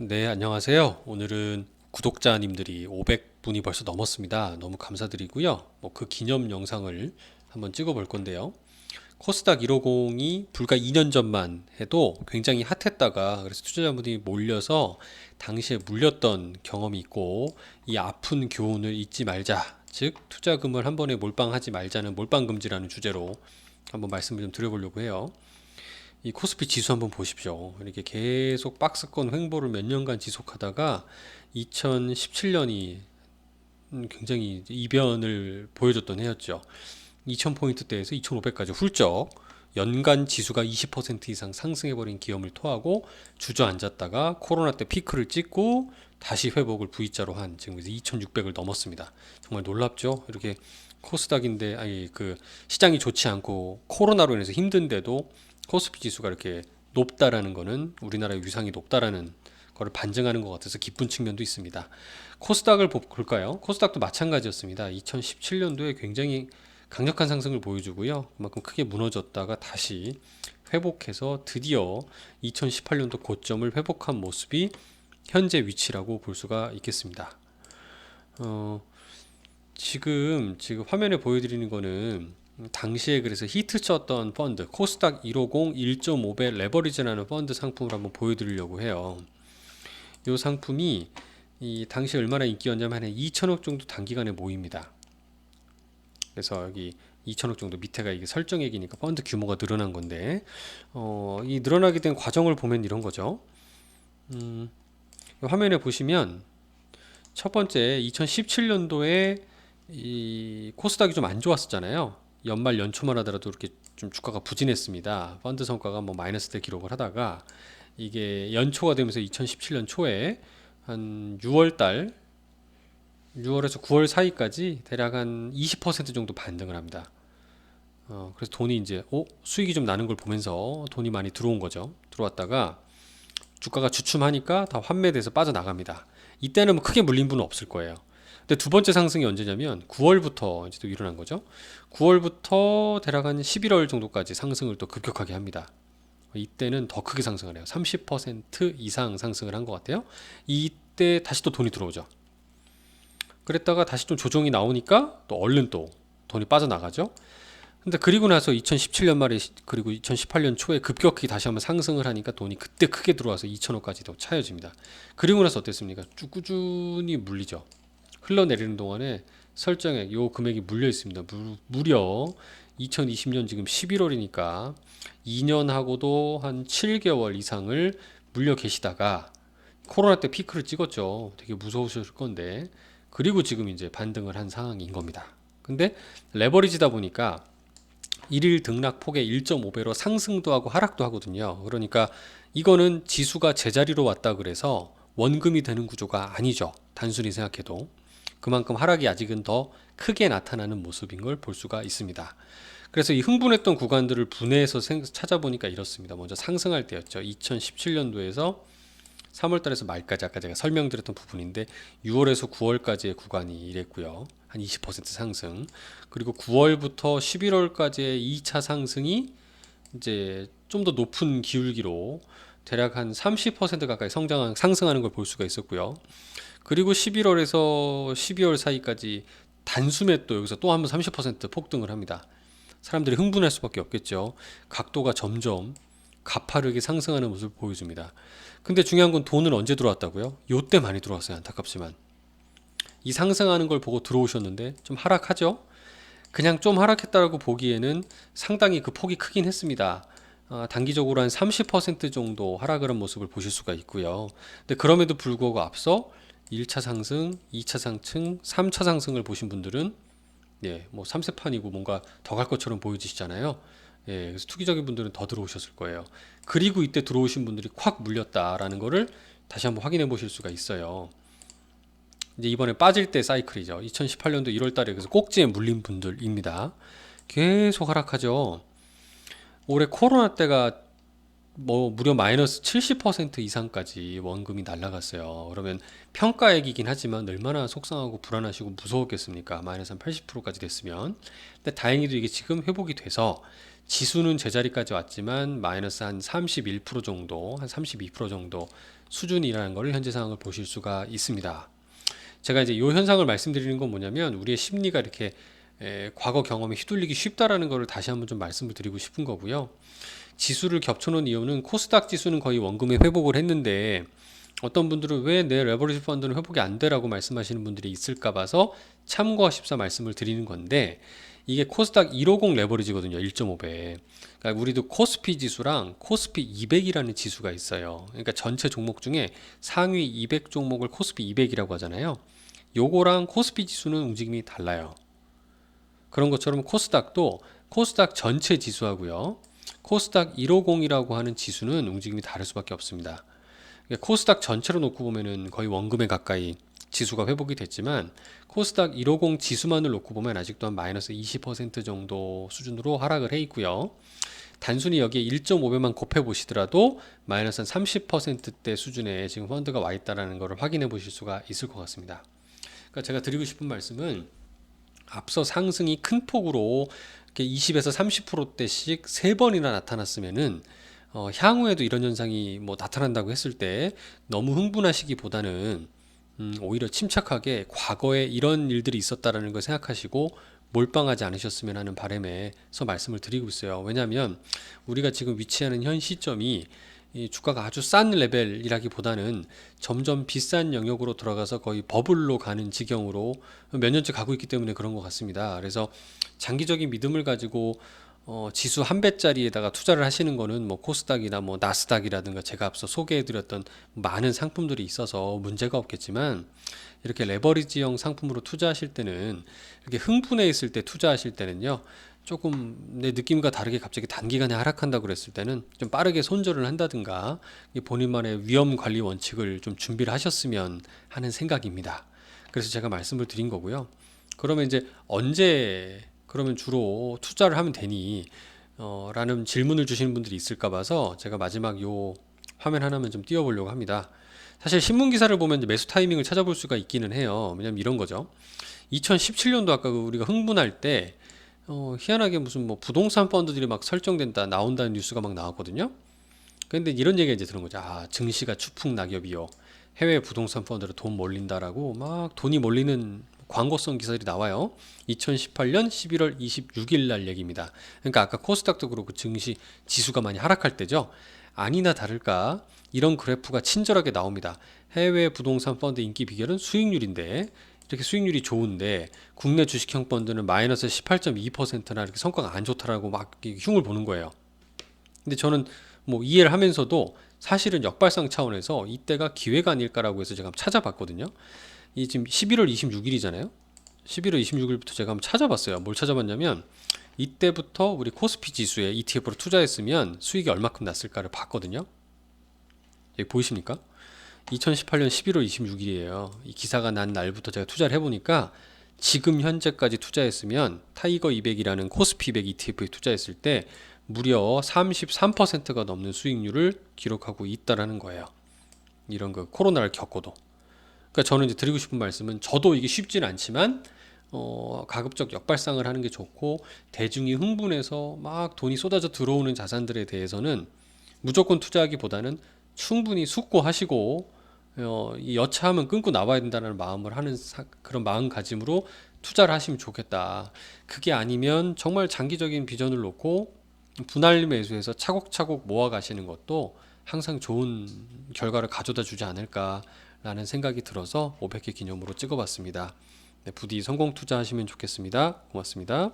네, 안녕하세요. 오늘은 구독자님들이 500분이 벌써 넘었습니다. 너무 감사드리고요. 그 기념 영상을 한번 찍어 볼 건데요. 코스닥 150이 불과 2년 전만 해도 굉장히 핫했다가 그래서 투자자분들이 몰려서 당시에 물렸던 경험이 있고 이 아픈 교훈을 잊지 말자. 즉, 투자금을 한 번에 몰빵하지 말자는 몰빵 금지라는 주제로 한번 말씀을 좀 드려보려고 해요. 이 코스피 지수 한번 보십시오. 이렇게 계속 박스권 횡보를 몇 년간 지속하다가 2017년이 굉장히 이변을 보여줬던 해였죠. 2000포인트대에서 2500까지 훌쩍 연간 지수가 20% 이상 상승해버린 기염을 토하고 주저앉았다가 코로나 때 피크를 찍고 다시 회복을 V자로 한 지금 2600을 넘었습니다. 정말 놀랍죠? 이렇게 코스닥인데 아니 그 시장이 좋지 않고 코로나로 인해서 힘든데도 코스피 지수가 이렇게 높다라는 거는 우리나라의 위상이 높다라는 거를 반증하는 것 같아서 기쁜 측면도 있습니다. 코스닥을 볼까요? 코스닥도 마찬가지였습니다. 2017년도에 굉장히 강력한 상승을 보여주고요. 그만큼 크게 무너졌다가 다시 회복해서 드디어 2018년도 고점을 회복한 모습이 현재 위치라고 볼 수가 있겠습니다. 지금 화면에 보여드리는 거는 당시에 그래서 히트 쳤던 펀드 코스닥 150 1.5배 레버리지라는 펀드 상품을 한번 보여드리려고 해요. 이 상품이 이 당시 얼마나 인기였냐면 한 2천억 정도 단기간에 모입니다. 그래서 여기 2천억 정도 밑에가 이게 설정액이니까 펀드 규모가 늘어난 건데 이 늘어나게 된 과정을 보면 이런 거죠. 화면에 보시면 첫 번째 2017년도에 이 코스닥이 좀 안 좋았었잖아요. 연말 연초만 하더라도 이렇게 좀 주가가 부진했습니다. 펀드 성과가 뭐 마이너스대 기록을 하다가 이게 연초가 되면서 2017년 초에 한 6월에서 9월 사이까지 대략 한 20% 정도 반등을 합니다. 그래서 돈이 이제 수익이 좀 나는 걸 보면서 돈이 많이 들어온 거죠. 들어왔다가 주가가 주춤하니까 다 환매돼서 빠져나갑니다. 이때는 뭐 크게 물린 분은 없을 거예요. 근데 두 번째 상승이 언제냐면 9월부터 이제 또 일어난 거죠. 9월부터 대략 한 11월 정도까지 상승을 또 급격하게 합니다. 이때는 더 크게 상승을 해요. 30% 이상 상승을 한 것 같아요. 이때 다시 또 돈이 들어오죠. 그랬다가 다시 좀 조정이 나오니까 또 얼른 또 돈이 빠져나가죠. 근데 그리고 나서 2017년 말에 그리고 2018년 초에 급격히 다시 한번 상승을 하니까 돈이 그때 크게 들어와서 2천억까지도 차여집니다. 그리고 나서 어땠습니까? 쭉 꾸준히 물리죠. 흘러내리는 동안에 설정액 요 금액이 물려 있습니다. 무려 2020년 지금 11월이니까 2년하고도 한 7개월 이상을 물려 계시다가 코로나 때 피크를 찍었죠. 되게 무서우실 건데 그리고 지금 이제 반등을 한 상황인 겁니다. 근데 레버리지다 보니까 일일 등락폭의 1.5배로 상승도 하고 하락도 하거든요. 그러니까 이거는 지수가 제자리로 왔다 그래서 원금이 되는 구조가 아니죠. 단순히 생각해도. 그만큼 하락이 아직은 더 크게 나타나는 모습인 걸 볼 수가 있습니다. 그래서 이 흥분했던 구간들을 분해해서 찾아보니까 이렇습니다. 먼저 상승할 때였죠. 2017년도에서 3월달에서 말까지 아까 제가 설명드렸던 부분인데 6월에서 9월까지의 구간이 이랬고요. 한 20% 상승. 그리고 9월부터 11월까지의 2차 상승이 이제 좀 더 높은 기울기로 대략 한 30% 가까이 상승하는 걸 볼 수가 있었고요. 그리고 11월에서 12월 사이까지 단숨에 또 여기서 또 한 번 30% 폭등을 합니다. 사람들이 흥분할 수밖에 없겠죠. 각도가 점점 가파르게 상승하는 모습을 보여줍니다. 근데 중요한 건 돈은 언제 들어왔다고요? 요때 많이 들어왔어요. 안타깝지만. 이 상승하는 걸 보고 들어오셨는데 좀 하락하죠? 그냥 좀 하락했다고 보기에는 상당히 그 폭이 크긴 했습니다. 단기적으로 한 30% 정도 하락을 한 모습을 보실 수가 있고요. 근데 그럼에도 불구하고 앞서 1차 상승, 2차 상승, 3차 상승을 보신 분들은 뭐 3세판이고 뭔가 더 갈 것처럼 보여지시잖아요. 그래서 투기적인 분들은 더 들어오셨을 거예요. 그리고 이때 들어오신 분들이 콱 물렸다라는 거를 다시 한번 확인해 보실 수가 있어요. 이제 이번에 빠질 때 사이클이죠. 2018년도 1월 달에 그래서 꼭지에 물린 분들입니다. 계속 하락하죠. 올해 코로나 때가 뭐 무려 마이너스 70% 이상까지 원금이 날라갔어요. 그러면 평가액이긴 하지만 얼마나 속상하고 불안하시고 무서웠겠습니까? 마이너스 한 80%까지 됐으면. 근데 다행히도 이게 지금 회복이 돼서 지수는 제자리까지 왔지만 마이너스 한 31% 정도, 한 32% 정도 수준이라는 것을 현재 상황을 보실 수가 있습니다. 제가 이제 이 현상을 말씀드리는 건 뭐냐면 우리의 심리가 이렇게 과거 경험에 휘둘리기 쉽다라는 것을 다시 한번 좀 말씀을 드리고 싶은 거고요. 지수를 겹쳐놓은 이유는 코스닥 지수는 거의 원금에 회복을 했는데 어떤 분들은 왜 내 레버리지 펀드는 회복이 안 돼라고 말씀하시는 분들이 있을까 봐서 참고하십사 말씀을 드리는 건데 이게 코스닥 150 레버리지거든요. 1.5배. 그러니까 우리도 코스피 지수랑 코스피 200이라는 지수가 있어요. 그러니까 전체 종목 중에 상위 200 종목을 코스피 200이라고 하잖아요. 요거랑 코스피 지수는 움직임이 달라요. 그런 것처럼 코스닥도 코스닥 전체 지수하고요. 코스닥 150이라고 하는 지수는 움직임이 다를 수밖에 없습니다. 코스닥 전체로 놓고 보면은 거의 원금에 가까이 지수가 회복이 됐지만 코스닥 150 지수만을 놓고 보면 아직도 한 마이너스 20% 정도 수준으로 하락을 해 있고요. 단순히 여기에 1.5배만 곱해 보시더라도 마이너스 한 30%대 수준에 지금 펀드가 와 있다는 것을 확인해 보실 수가 있을 것 같습니다. 그러니까 제가 드리고 싶은 말씀은 앞서 상승이 큰 폭으로 20에서 30%대씩 3번이나 나타났으면은 향후에도 이런 현상이 뭐 나타난다고 했을 때 너무 흥분하시기보다는 오히려 침착하게 과거에 이런 일들이 있었다라는 걸 생각하시고 몰빵하지 않으셨으면 하는 바람에서 말씀을 드리고 있어요. 왜냐하면 우리가 지금 위치하는 현 시점이 이 주가가 아주 싼 레벨이라기보다는 점점 비싼 영역으로 들어가서 거의 버블로 가는 지경으로 몇 년째 가고 있기 때문에 그런 것 같습니다. 그래서 장기적인 믿음을 가지고 지수 한 배짜리에다가 투자를 하시는 거는 뭐 코스닥이나 뭐 나스닥이라든가 제가 앞서 소개해드렸던 많은 상품들이 있어서 문제가 없겠지만 이렇게 레버리지형 상품으로 투자하실 때는 이렇게 흥분해 있을 때 투자하실 때는요 조금 내 느낌과 다르게 갑자기 단기간에 하락한다고 그랬을 때는 좀 빠르게 손절을 한다든가 본인만의 위험 관리 원칙을 좀 준비를 하셨으면 하는 생각입니다. 그래서 제가 말씀을 드린 거고요. 그러면 이제 언제 그러면 주로 투자를 하면 되니? 라는 질문을 주시는 분들이 있을까 봐서 제가 마지막 요 화면 하나만 좀 띄워보려고 합니다. 사실 신문 기사를 보면 이제 매수 타이밍을 찾아볼 수가 있기는 해요. 왜냐면 이런 거죠. 2017년도 아까 우리가 흥분할 때 희한하게 무슨 뭐 부동산 펀드들이 막 설정된다 나온다는 뉴스가 막 나왔거든요. 근데 이런 얘기가 이제 들은 거죠. 아, 증시가 추풍 낙엽이요. 해외 부동산 펀드로 돈 몰린다라고 막 돈이 몰리는 광고성 기사들이 나와요. 2018년 11월 26일 날 얘기입니다. 그러니까 아까 코스닥도 그렇고 증시 지수가 많이 하락할 때죠. 아니나 다를까 이런 그래프가 친절하게 나옵니다. 해외 부동산 펀드 인기 비결은 수익률인데 이렇게 수익률이 좋은데 국내 주식형 펀드는 마이너스 18.2%나 이렇게 성과가 안 좋다라고 막 흉을 보는 거예요. 근데 저는 뭐 이해를 하면서도 사실은 역발상 차원에서 이때가 기회가 아닐까라고 해서 제가 한번 찾아봤거든요. 이 지금 11월 26일이잖아요. 11월 26일부터 제가 한번 찾아봤어요. 뭘 찾아봤냐면 이때부터 우리 코스피 지수에 ETF로 투자했으면 수익이 얼마큼 났을까를 봤거든요. 여기 보이십니까? 2018년 11월 26일이에요. 이 기사가 난 날부터 제가 투자를 해보니까 지금 현재까지 투자했으면 타이거 200이라는 코스피 200 ETF에 투자했을 때 무려 33%가 넘는 수익률을 기록하고 있다라는 거예요. 이런 그 코로나를 겪고도. 그러니까 저는 이제 드리고 싶은 말씀은 저도 이게 쉽지는 않지만 가급적 역발상을 하는 게 좋고 대중이 흥분해서 막 돈이 쏟아져 들어오는 자산들에 대해서는 무조건 투자하기보다는 충분히 숙고하시고 이 여차하면 끊고 나와야 된다는 마음을 하는 그런 마음가짐으로 투자를 하시면 좋겠다. 그게 아니면 정말 장기적인 비전을 놓고 분할 매수해서 차곡차곡 모아 가시는 것도 항상 좋은 결과를 가져다 주지 않을까라는 생각이 들어서 500회 기념으로 찍어봤습니다. 네, 부디 성공 투자하시면 좋겠습니다. 고맙습니다.